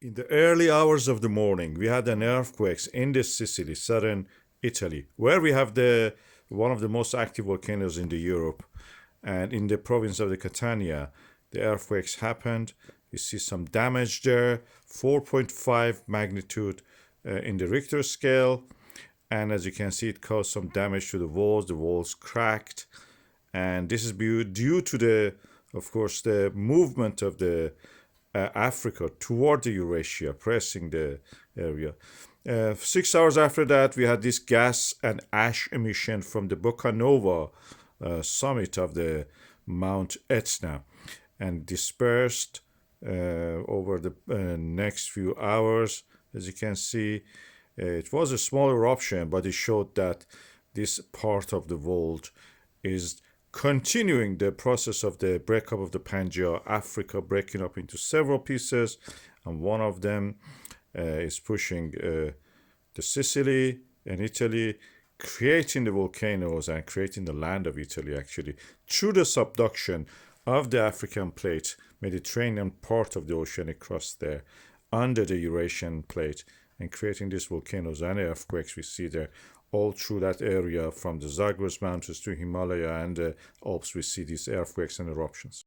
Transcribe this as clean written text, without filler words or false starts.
In the early hours of the morning, we had an earthquake in the Sicily, southern Italy, where we have the one of the most active volcanoes in the Europe. And in the province of the Catania, the earthquakes happened. You see some damage there, 4.5 magnitude in the Richter scale. And as you can see, it caused some damage to the walls cracked. And this is due to the, of course, the movement of the Africa toward the Eurasia, pressing the area. 6 hours after that, we had this gas and ash emission from the Bocca Nuova summit of the Mount Etna, and dispersed over the next few hours. As you can see, it was a small eruption, but it showed that this part of the world is continuing the process of the breakup of the Pangea, Africa breaking up into several pieces, and one of them is pushing the Sicily and Italy, creating the volcanoes and creating the land of Italy, actually, through the subduction of the African plate, Mediterranean part of the oceanic crust there, under the Eurasian plate, and creating these volcanoes and earthquakes we see there. All through that area, from the Zagros Mountains to Himalaya and the Alps, we see these earthquakes and eruptions.